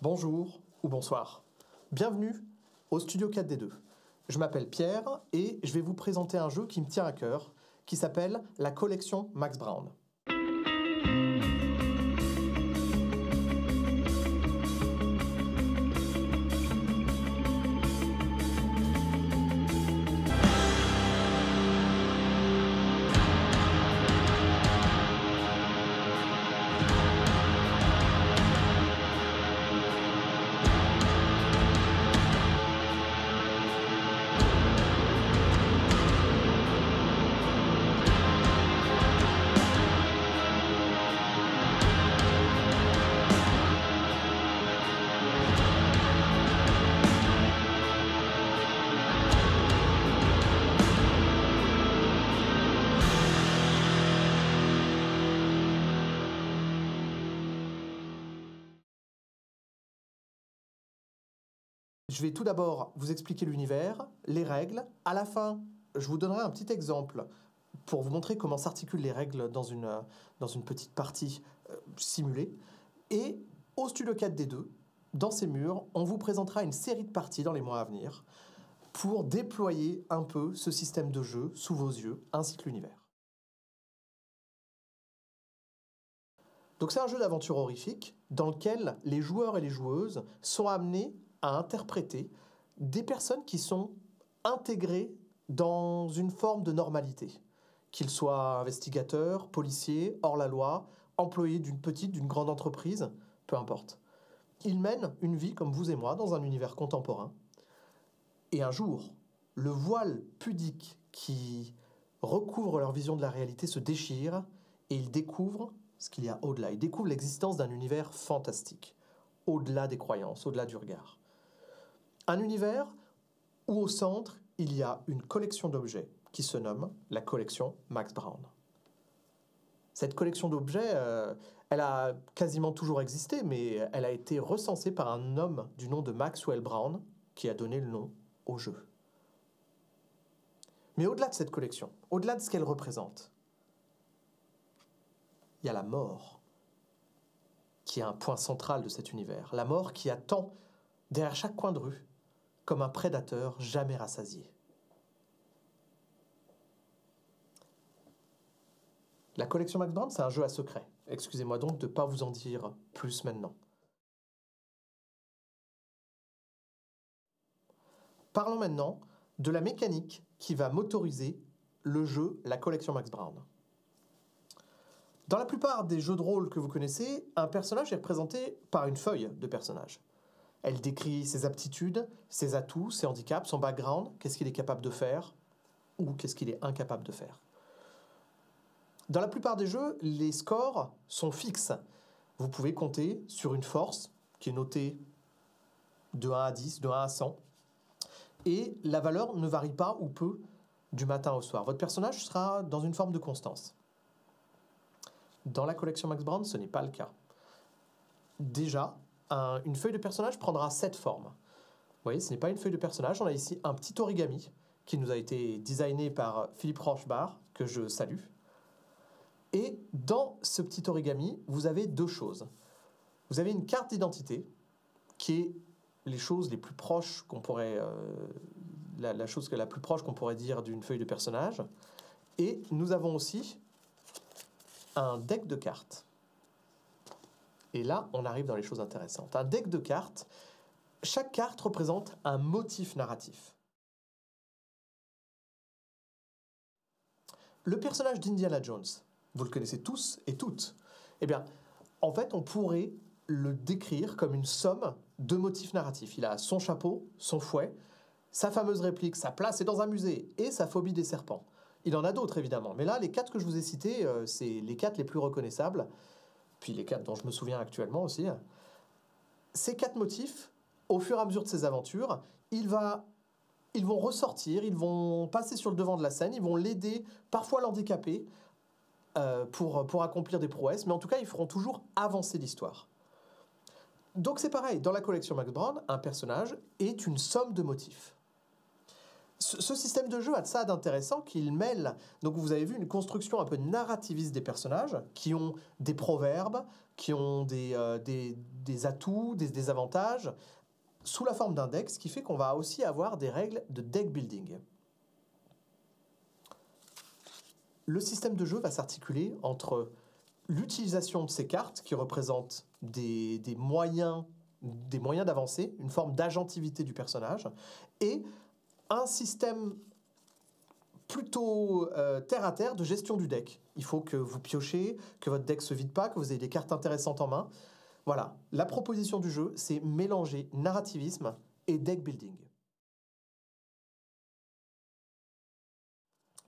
Bonjour ou bonsoir. Bienvenue au Studio 4D2. Je m'appelle Pierre et je vais vous présenter un jeu qui me tient à cœur, qui s'appelle la collection Max Brown. Je vais tout d'abord vous expliquer l'univers, les règles. À la fin, je vous donnerai un petit exemple pour vous montrer comment s'articulent les règles dans une petite partie simulée. Et au Studio 4D2, dans ces murs, on vous présentera une série de parties dans les mois à venir pour déployer un peu ce système de jeu sous vos yeux, ainsi que l'univers. Donc c'est un jeu d'aventure horrifique dans lequel les joueurs et les joueuses sont amenés à interpréter des personnes qui sont intégrées dans une forme de normalité, qu'ils soient investigateurs, policiers, hors-la-loi, employés d'une petite, d'une grande entreprise, peu importe. Ils mènent une vie comme vous et moi dans un univers contemporain. Et un jour, le voile pudique qui recouvre leur vision de la réalité se déchire et ils découvrent ce qu'il y a au-delà. Ils découvrent l'existence d'un univers fantastique, au-delà des croyances, au-delà du regard. Un univers où au centre, il y a une collection d'objets qui se nomme la collection Max Brown. Cette collection d'objets, elle a quasiment toujours existé, mais elle a été recensée par un homme du nom de Maxwell Brown qui a donné le nom au jeu. Mais au-delà de cette collection, au-delà de ce qu'elle représente, il y a la mort qui est un point central de cet univers. La mort qui attend derrière chaque coin de rue comme un prédateur jamais rassasié. La collection Max Brown, c'est un jeu à secret. Excusez-moi donc de ne pas vous en dire plus maintenant. Parlons maintenant de la mécanique qui va motoriser le jeu, la collection Max Brown. Dans la plupart des jeux de rôle que vous connaissez, un personnage est représenté par une feuille de personnage. Elle décrit ses aptitudes, ses atouts, ses handicaps, son background, qu'est-ce qu'il est capable de faire ou qu'est-ce qu'il est incapable de faire. Dans la plupart des jeux, les scores sont fixes. Vous pouvez compter sur une force qui est notée de 1 à 10, de 1 à 100. Et la valeur ne varie pas ou peu du matin au soir. Votre personnage sera dans une forme de constance. Dans la collection Max Brown, ce n'est pas le cas. Déjà, une feuille de personnage prendra 7 formes. Vous voyez, ce n'est pas une feuille de personnage. On a ici un petit origami qui nous a été designé par Philippe Rochbar, que je salue. Et dans ce petit origami, vous avez deux choses. Vous avez une carte d'identité, qui est les choses les plus proches qu'on pourrait... la chose la plus proche qu'on pourrait dire d'une feuille de personnage. Et nous avons aussi un deck de cartes. Et là, on arrive dans les choses intéressantes. Un deck de cartes, chaque carte représente un motif narratif. Le personnage d'Indiana Jones, vous le connaissez tous et toutes. Eh bien, en fait, on pourrait le décrire comme une somme de motifs narratifs. Il a son chapeau, son fouet, sa fameuse réplique, sa place est dans un musée, et sa phobie des serpents. Il en a d'autres, évidemment. Mais là, les 4 que je vous ai cités, c'est les 4 les plus reconnaissables, puis les 4 dont je me souviens actuellement aussi. Ces 4 motifs, au fur et à mesure de ses aventures, ils vont ressortir, ils vont passer sur le devant de la scène, ils vont l'aider, parfois l'handicaper, pour accomplir des prouesses, mais en tout cas, ils feront toujours avancer l'histoire. Donc c'est pareil, dans la collection Max Brown, un personnage est une somme de motifs. Ce système de jeu a de ça d'intéressant qu'il mêle, donc vous avez vu une construction un peu narrativiste des personnages, qui ont des proverbes, qui ont des des atouts, des désavantages, sous la forme d'un deck, ce qui fait qu'on va aussi avoir des règles de deck building. Le système de jeu va s'articuler entre l'utilisation de ces cartes qui représentent des moyens d'avancer, une forme d'agentivité du personnage, et un système plutôt terre à terre de gestion du deck. Il faut que vous piochez, que votre deck se vide pas, que vous ayez des cartes intéressantes en main. Voilà, la proposition du jeu, c'est mélanger narrativisme et deck building.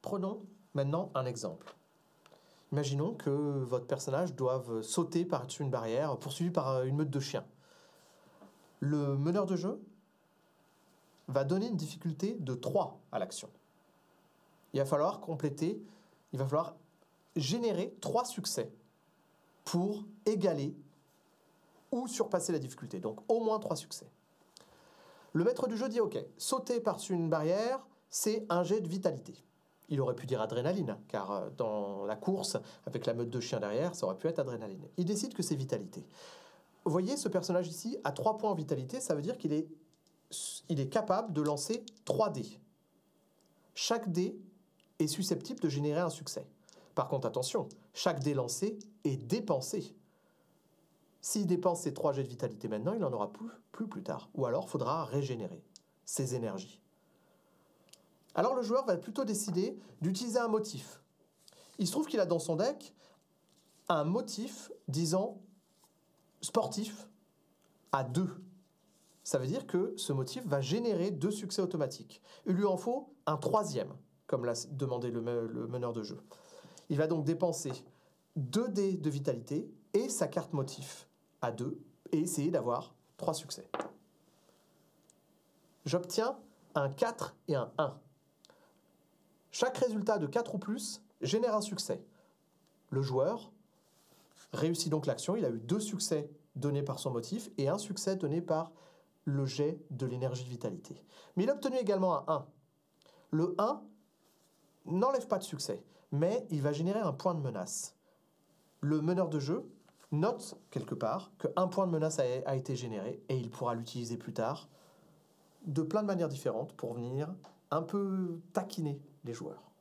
Prenons maintenant un exemple. Imaginons que votre personnage doive sauter par-dessus une barrière, poursuivi par une meute de chiens. Le meneur de jeu va donner une difficulté de 3 à l'action. Il va falloir compléter, il va falloir générer 3 succès pour égaler ou surpasser la difficulté. Donc au moins 3 succès. Le maître du jeu dit ok, sauter par-dessus une barrière, c'est un jet de vitalité. Il aurait pu dire adrénaline, car dans la course, avec la meute de chiens derrière, ça aurait pu être adrénaline. Il décide que c'est vitalité. Vous voyez, ce personnage ici a 3 points en vitalité, ça veut dire qu'il est capable de lancer 3 dés. Chaque dé est susceptible de générer un succès. Par contre, attention, chaque dé lancé est dépensé. S'il dépense ses 3 jets de vitalité maintenant, il n'en aura plus tard. Ou alors, il faudra régénérer ses énergies. Alors le joueur va plutôt décider d'utiliser un motif. Il se trouve qu'il a dans son deck un motif disant sportif à 2. Ça veut dire que ce motif va générer 2 succès automatiques. Il lui en faut un 3e, comme l'a demandé le meneur de jeu. Il va donc dépenser 2 dés de vitalité et sa carte motif à 2 et essayer d'avoir 3 succès. J'obtiens un 4 et un 1. Chaque résultat de 4 ou plus génère un succès. Le joueur réussit donc l'action. Il a eu 2 succès donnés par son motif et un succès donné par le jet de l'énergie de vitalité. Mais il a obtenu également un 1. Le 1 n'enlève pas de succès, mais il va générer un point de menace. Le meneur de jeu note quelque part qu'un point de menace a été généré et il pourra l'utiliser plus tard de plein de manières différentes pour venir un peu taquiner les joueurs.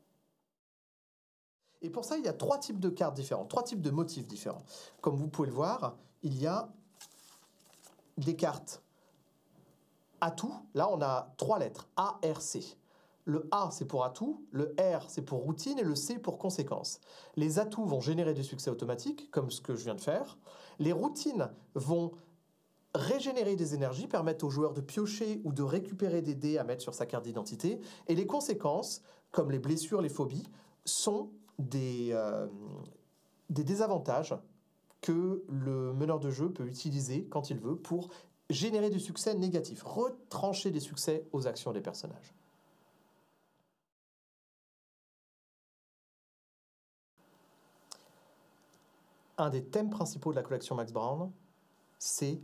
Et pour ça, il y a 3 types de cartes différentes, 3 types de motifs différents. Comme vous pouvez le voir, il y a des cartes atout. Là, on a 3 lettres, A, R, C. Le A, c'est pour atout, le R, c'est pour routine, et le C pour conséquence. Les atouts vont générer des succès automatiques, comme ce que je viens de faire. Les routines vont régénérer des énergies, permettre aux joueurs de piocher ou de récupérer des dés à mettre sur sa carte d'identité. Et les conséquences, comme les blessures, les phobies, sont des désavantages que le meneur de jeu peut utiliser quand il veut pour générer du succès négatif, retrancher des succès aux actions des personnages. Un des thèmes principaux de la collection Max Brown, c'est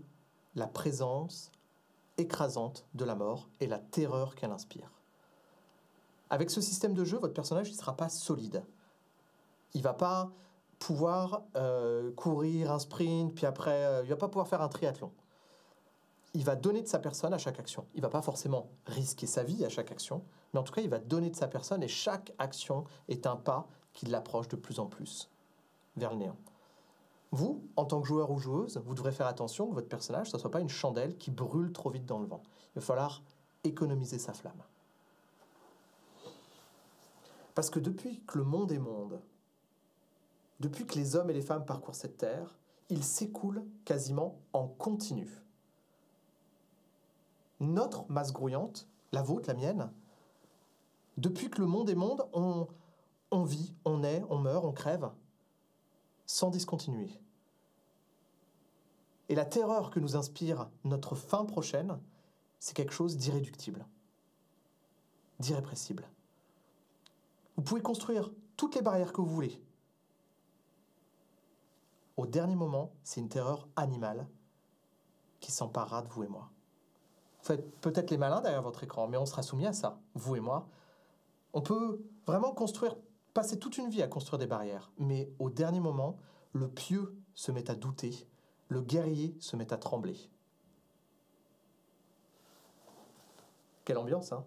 la présence écrasante de la mort et la terreur qu'elle inspire. Avec ce système de jeu, votre personnage ne sera pas solide. Il ne va pas pouvoir courir un sprint, puis après, il ne va pas pouvoir faire un triathlon. Il va donner de sa personne à chaque action. Il ne va pas forcément risquer sa vie à chaque action, mais en tout cas, il va donner de sa personne et chaque action est un pas qui l'approche de plus en plus vers le néant. Vous, en tant que joueur ou joueuse, vous devrez faire attention que votre personnage, ce ne soit pas une chandelle qui brûle trop vite dans le vent. Il va falloir économiser sa flamme. Parce que depuis que le monde est monde, depuis que les hommes et les femmes parcourent cette terre, il s'écoule quasiment en continu. Notre masse grouillante, la vôtre, la mienne, depuis que le monde est monde, on vit, on est, on meurt, on crève, sans discontinuer. Et la terreur que nous inspire notre fin prochaine, c'est quelque chose d'irréductible, d'irrépressible. Vous pouvez construire toutes les barrières que vous voulez. Au dernier moment, c'est une terreur animale qui s'emparera de vous et moi. Vous faites peut-être les malins derrière votre écran, mais on sera soumis à ça, vous et moi. On peut vraiment passer toute une vie à construire des barrières, mais au dernier moment, le pieux se met à douter Le guerrier se met à trembler. Quelle ambiance, hein?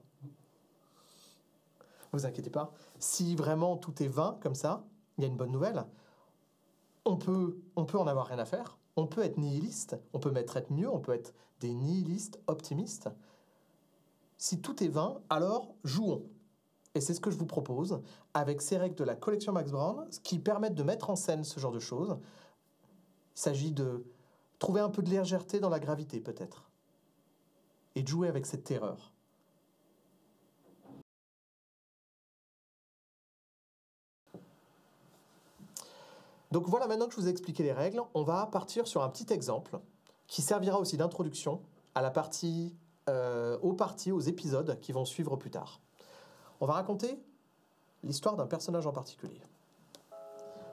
Vous inquiétez pas. Si vraiment tout est vain comme ça, il y a une bonne nouvelle. On peut en avoir rien à faire. On peut être nihiliste. On peut être mieux. On peut être des nihilistes optimistes. Si tout est vain, alors jouons. Et c'est ce que je vous propose avec ces règles de la collection Max Brown, qui permettent de mettre en scène ce genre de choses. Il s'agit de trouver un peu de légèreté dans la gravité, peut-être. Et de jouer avec cette terreur. Donc voilà, maintenant que je vous ai expliqué les règles, on va partir sur un petit exemple qui servira aussi d'introduction à la partie, aux épisodes qui vont suivre plus tard. On va raconter l'histoire d'un personnage en particulier.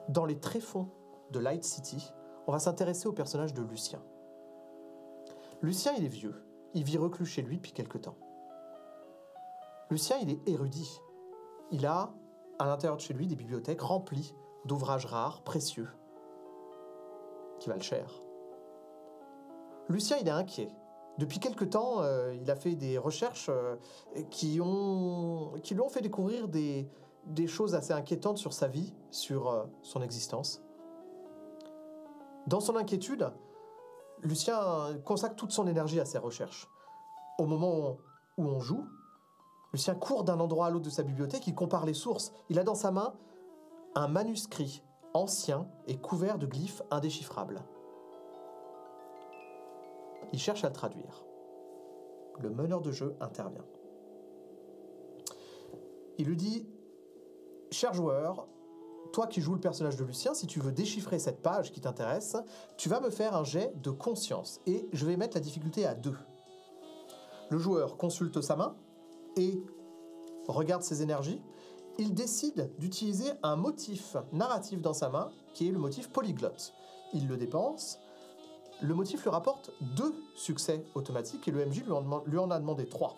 Dans les tréfonds de Light City, on va s'intéresser au personnage de Lucien. Lucien, il est vieux. Il vit reclus chez lui depuis quelque temps. Lucien, il est érudit. Il a, à l'intérieur de chez lui, des bibliothèques remplies d'ouvrages rares, précieux, qui valent cher. Lucien, il est inquiet. Depuis quelque temps, il a fait des recherches qui lui ont fait découvrir des choses assez inquiétantes sur sa vie, sur son existence. Dans son inquiétude, Lucien consacre toute son énergie à ses recherches. Au moment où on joue, Lucien court d'un endroit à l'autre de sa bibliothèque, il compare les sources. Il a dans sa main un manuscrit ancien et couvert de glyphes indéchiffrables. Il cherche à le traduire. Le meneur de jeu intervient. Il lui dit « Cher joueur, toi qui joues le personnage de Lucien, si tu veux déchiffrer cette page qui t'intéresse, tu vas me faire un jet de conscience et je vais mettre la difficulté à 2. » Le joueur consulte sa main et regarde ses énergies. Il décide d'utiliser un motif narratif dans sa main, qui est le motif polyglotte. Il le dépense. Le motif lui rapporte 2 succès automatiques et le MJ lui en a demandé 3.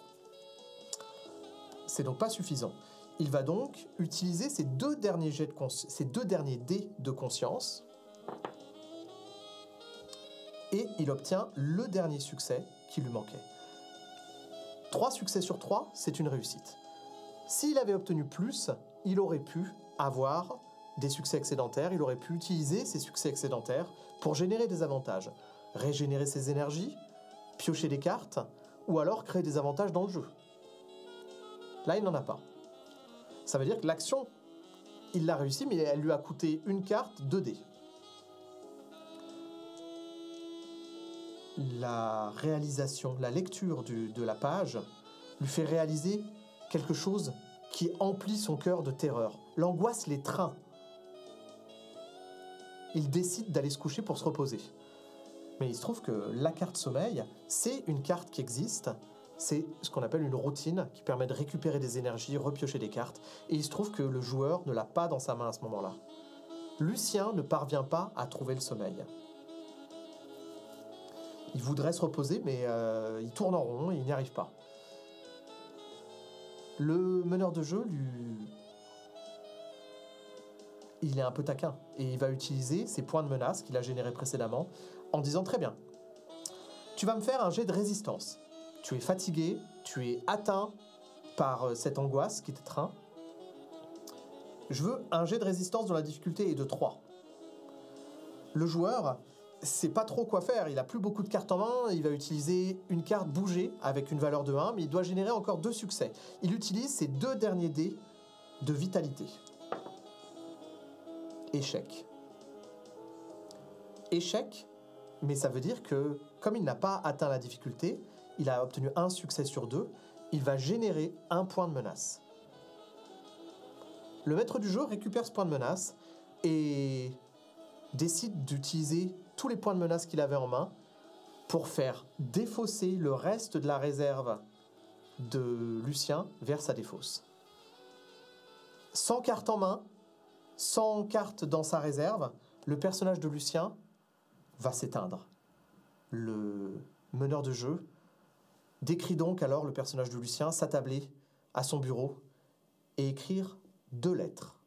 C'est donc pas suffisant. Il va donc utiliser ces 2 derniers dés de conscience et il obtient le dernier succès qui lui manquait. 3 succès sur 3, c'est une réussite. S'il avait obtenu plus, il aurait pu avoir des succès excédentaires, il aurait pu utiliser ces succès excédentaires pour générer des avantages, régénérer ses énergies, piocher des cartes, ou alors créer des avantages dans le jeu. Là, il n'en a pas. Ça veut dire que l'action, il l'a réussi, mais elle lui a coûté une carte 2 dés. La réalisation, la lecture de la page lui fait réaliser quelque chose qui emplit son cœur de terreur. L'angoisse l'étreint. Il décide d'aller se coucher pour se reposer. Mais il se trouve que la carte sommeil, c'est une carte qui existe. C'est ce qu'on appelle une routine qui permet de récupérer des énergies, repiocher des cartes. Et il se trouve que le joueur ne l'a pas dans sa main à ce moment-là. Lucien ne parvient pas à trouver le sommeil. Il voudrait se reposer, mais il tourne en rond et il n'y arrive pas. Le meneur de jeu, il est un peu taquin et il va utiliser ses points de menace qu'il a générés précédemment en disant « Très bien, tu vas me faire un jet de résistance. Tu es fatigué, tu es atteint par cette angoisse qui t'étreint. Je veux un jet de résistance dont la difficulté est de 3. » Le joueur sait pas trop quoi faire, il a plus beaucoup de cartes en main, il va utiliser une carte bougée avec une valeur de 1, mais il doit générer encore 2 succès. Il utilise ses 2 derniers dés de vitalité. Échec. Échec, mais ça veut dire que, comme il n'a pas atteint la difficulté, il a obtenu 1 succès sur 2, il va générer 1 point de menace. Le maître du jeu récupère ce point de menace et décide d'utiliser tous les points de menace qu'il avait en main pour faire défausser le reste de la réserve de Lucien vers sa défausse. Sans carte en main, sans carte dans sa réserve, le personnage de Lucien va s'éteindre. Le meneur de jeu décrit donc alors le personnage de Lucien s'attabler à son bureau et écrire 2 lettres.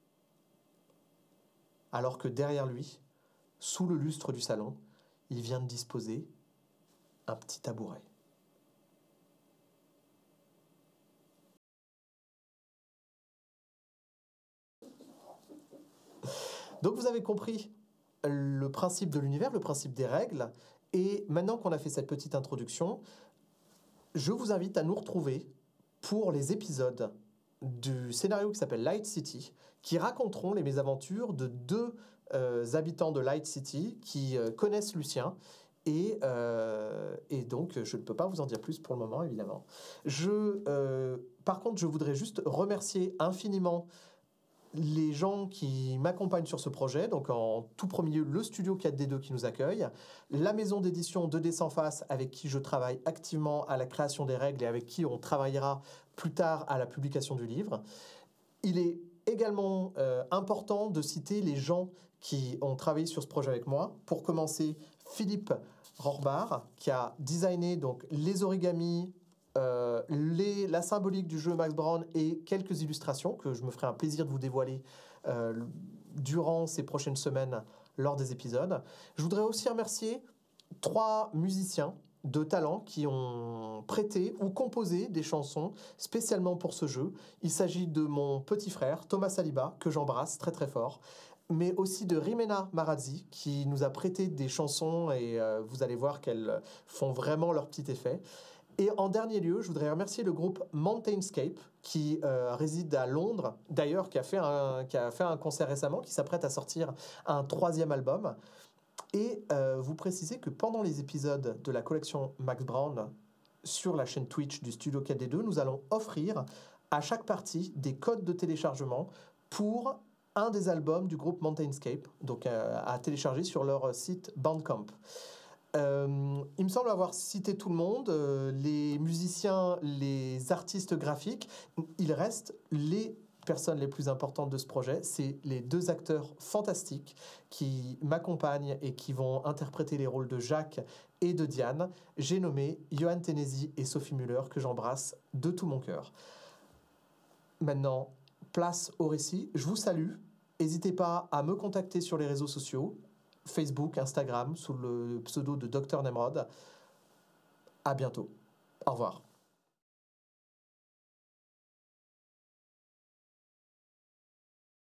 Alors que derrière lui, sous le lustre du salon, il vient de disposer un petit tabouret. Donc vous avez compris le principe de l'univers, le principe des règles. Et maintenant qu'on a fait cette petite introduction, je vous invite à nous retrouver pour les épisodes du scénario qui s'appelle Light City, qui raconteront les mésaventures de deux habitants de Light City qui connaissent Lucien. Et donc, je ne peux pas vous en dire plus pour le moment, évidemment. Par contre, je voudrais juste remercier infiniment les gens qui m'accompagnent sur ce projet, donc en tout premier lieu, le studio 4D2 qui nous accueille, la maison d'édition 2D Sans Face avec qui je travaille activement à la création des règles et avec qui on travaillera plus tard à la publication du livre. Il est également important de citer les gens qui ont travaillé sur ce projet avec moi. Pour commencer, Philippe Rohrbar, qui a designé donc les origamis, la symbolique du jeu Max Brown et quelques illustrations que je me ferai un plaisir de vous dévoiler durant ces prochaines semaines lors des épisodes. Je voudrais aussi remercier 3 musiciens de talent qui ont prêté ou composé des chansons spécialement pour ce jeu. Il s'agit de mon petit frère Thomas Saliba, que j'embrasse très très fort, mais aussi de Rimena Marazzi qui nous a prêté des chansons et vous allez voir qu'elles font vraiment leur petit effet. Et en dernier lieu, je voudrais remercier le groupe Mountainscape qui réside à Londres, d'ailleurs qui a fait un concert récemment, qui s'apprête à sortir un 3e album. Et vous précisez que pendant les épisodes de la collection Max Brown sur la chaîne Twitch du Studio 4D2, nous allons offrir à chaque partie des codes de téléchargement pour un des albums du groupe Mountainscape, donc à télécharger sur leur site Bandcamp. Il me semble avoir cité tout le monde, les musiciens, les artistes graphiques. Il reste les personnes les plus importantes de ce projet, c'est les 2 acteurs fantastiques qui m'accompagnent et qui vont interpréter les rôles de Jacques et de Diane. J'ai nommé Johan Tennesi et Sophie Muller, que j'embrasse de tout mon cœur. Maintenant, place au récit. Je vous salue. N'hésitez pas à me contacter sur les réseaux sociaux, Facebook, Instagram, sous le pseudo de Dr Nemrod. À bientôt. Au revoir.